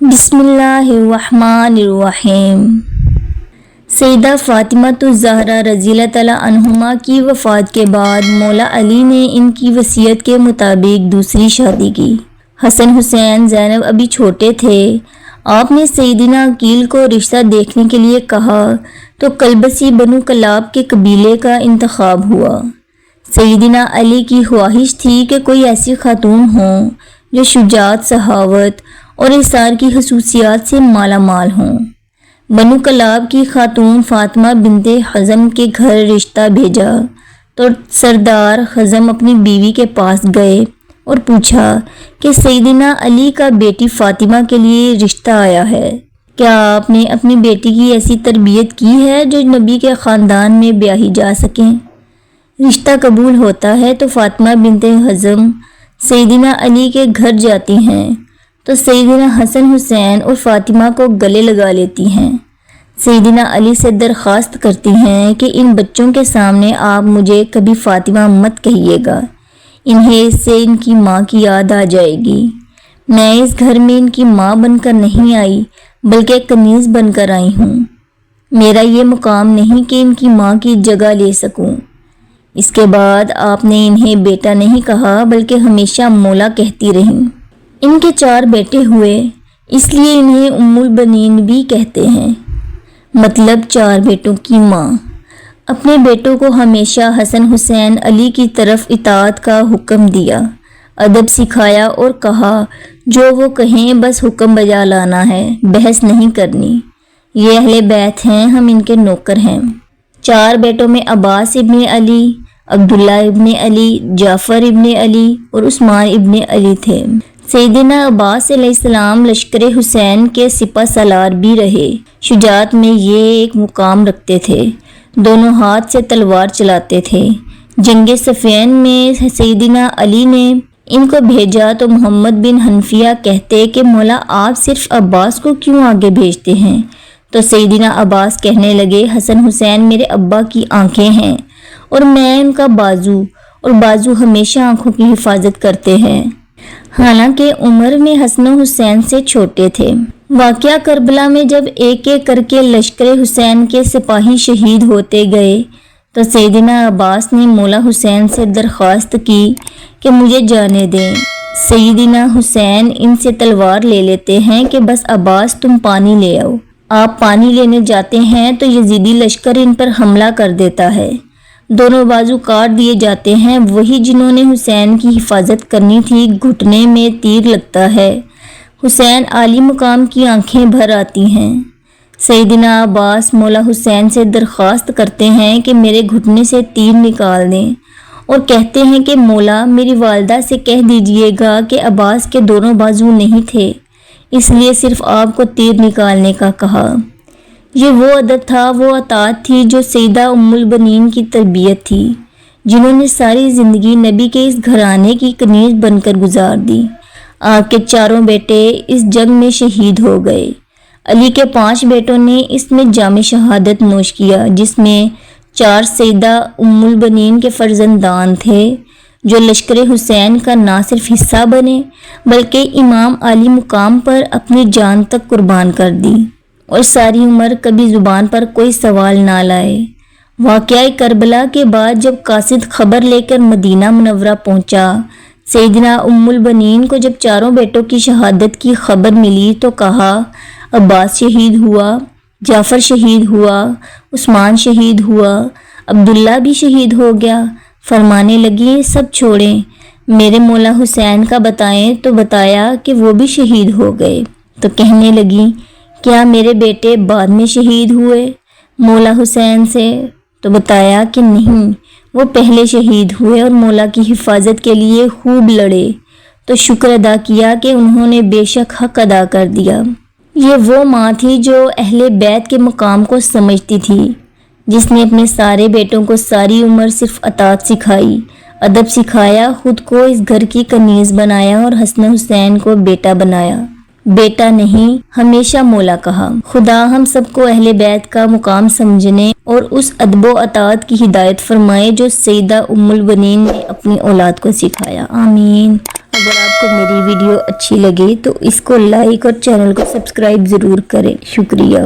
بسم اللہ الرحمن الرحیم۔ سیدہ فاطمہ الزہرا رضی اللہ تعالیٰ عنہما کی وفات کے بعد مولا علی نے ان کی وصیت کے مطابق دوسری شادی کی۔ حسن حسین زینب ابھی چھوٹے تھے۔ آپ نے سیدنا عقیل کو رشتہ دیکھنے کے لیے کہا تو کلبسی بنو کلاب کے قبیلے کا انتخاب ہوا۔ سیدنا علی کی خواہش تھی کہ کوئی ایسی خاتون ہو جو شجاعت، سخاوت اور اثار کی خصوصیات سے مالا مال ہوں۔ بنو کلاب کی خاتون فاطمہ بنت حزم کے گھر رشتہ بھیجا تو سردار حزم اپنی بیوی کے پاس گئے اور پوچھا کہ سیدنا علی کا بیٹی فاطمہ کے لیے رشتہ آیا ہے، کیا آپ نے اپنی بیٹی کی ایسی تربیت کی ہے جو نبی کے خاندان میں بیاہی جا سکیں؟ رشتہ قبول ہوتا ہے تو فاطمہ بنت حزم سیدنا علی کے گھر جاتی ہیں تو سیدنا حسن حسین اور فاطمہ کو گلے لگا لیتی ہیں۔ سیدنا علی سے درخواست کرتی ہیں کہ ان بچوں کے سامنے آپ مجھے کبھی فاطمہ مت کہیے گا، انہیں اس سے ان کی ماں کی یاد آ جائے گی۔ میں اس گھر میں ان کی ماں بن کر نہیں آئی بلکہ کنیز بن کر آئی ہوں۔ میرا یہ مقام نہیں کہ ان کی ماں کی جگہ لے سکوں۔ اس کے بعد آپ نے انہیں بیٹا نہیں کہا بلکہ ہمیشہ مولا کہتی رہیں۔ ان کے 4 بیٹے ہوئے، اس لیے انہیں ام البنین بھی کہتے ہیں، مطلب 4 بیٹوں کی ماں۔ اپنے بیٹوں کو ہمیشہ حسن حسین علی کی طرف اطاعت کا حکم دیا، ادب سکھایا اور کہا جو وہ کہیں بس حکم بجا لانا ہے، بحث نہیں کرنی۔ یہ اہل بیت ہیں، ہم ان کے نوکر ہیں۔ 4 بیٹوں میں عباس ابن علی، عبداللہ ابن علی، جعفر ابن علی اور عثمان ابن علی تھے۔ سیدنا عباس علیہ السلام لشکر حسین کے سپہ سالار بھی رہے۔ شجاعت میں یہ ایک مقام رکھتے تھے، دونوں ہاتھ سے تلوار چلاتے تھے۔ جنگ صفین میں سیدنا علی نے ان کو بھیجا تو محمد بن حنفیہ کہتے کہ مولا آپ صرف عباس کو کیوں آگے بھیجتے ہیں؟ تو سیدنا عباس کہنے لگے حسن حسین میرے ابا کی آنکھیں ہیں اور میں ان کا بازو، اور بازو ہمیشہ آنکھوں کی حفاظت کرتے ہیں۔ حالانکہ عمر میں حسن حسین سے چھوٹے تھے۔ واقعہ کربلا میں جب ایک ایک کر کے لشکر حسین کے سپاہی شہید ہوتے گئے تو سیدنا عباس نے مولا حسین سے درخواست کی کہ مجھے جانے دیں۔ سیدنا حسین ان سے تلوار لے لیتے ہیں کہ بس عباس تم پانی لے آؤ۔ آپ پانی لینے جاتے ہیں تو یزیدی لشکر ان پر حملہ کر دیتا ہے، دونوں بازو کاٹ دیے جاتے ہیں۔ وہی جنہوں نے حسین کی حفاظت کرنی تھی، گھٹنے میں تیر لگتا ہے۔ حسین عالی مقام کی آنکھیں بھر آتی ہیں۔ سیدنا عباس مولا حسین سے درخواست کرتے ہیں کہ میرے گھٹنے سے تیر نکال دیں اور کہتے ہیں کہ مولا میری والدہ سے کہہ دیجئے گا کہ عباس کے دونوں بازو نہیں تھے، اس لیے صرف آپ کو تیر نکالنے کا کہا۔ یہ وہ عادت تھا، وہ اطاعت تھی جو سیدہ ام البنین کی تربیت تھی، جنہوں نے ساری زندگی نبی کے اس گھرانے کی کنیز بن کر گزار دی۔ آپ کے 4 بیٹے اس جنگ میں شہید ہو گئے۔ علی کے 5 بیٹوں نے اس میں جام شہادت نوش کیا، جس میں 4 سیدہ ام البنین کے فرزندان تھے جو لشکر حسین کا نہ صرف حصہ بنے بلکہ امام عالی مقام پر اپنی جان تک قربان کر دی اور ساری عمر کبھی زبان پر کوئی سوال نہ لائے۔ واقعہ کربلا کے بعد جب قاصد خبر لے کر مدینہ منورہ پہنچا، سیدنا ام البنین کو جب 4 بیٹوں کی شہادت کی خبر ملی تو کہا عباس شہید ہوا، جعفر شہید ہوا، عثمان شہید ہوا، عبداللہ بھی شہید ہو گیا۔ فرمانے لگی سب چھوڑیں، میرے مولا حسین کا بتائیں تو بتایا کہ وہ بھی شہید ہو گئے۔ تو کہنے لگی کیا میرے بیٹے بعد میں شہید ہوئے مولا حسین سے؟ تو بتایا کہ نہیں، وہ پہلے شہید ہوئے اور مولا کی حفاظت کے لیے خوب لڑے۔ تو شکر ادا کیا کہ انہوں نے بے شک حق ادا کر دیا۔ یہ وہ ماں تھی جو اہل بیت کے مقام کو سمجھتی تھی، جس نے اپنے سارے بیٹوں کو ساری عمر صرف اطاعت سکھائی، ادب سکھایا، خود کو اس گھر کی کنیز بنایا اور حسن حسین کو بیٹا بنایا۔ بیٹا نہیں ہمیشہ مولا کہا۔ خدا ہم سب کو اہل بیت کا مقام سمجھنے اور اس ادب و اطاعت کی ہدایت فرمائے جو سیدہ ام البنین نے اپنی اولاد کو سکھایا، آمین۔ اگر آپ کو میری ویڈیو اچھی لگے تو اس کو لائک اور چینل کو سبسکرائب ضرور کریں، شکریہ۔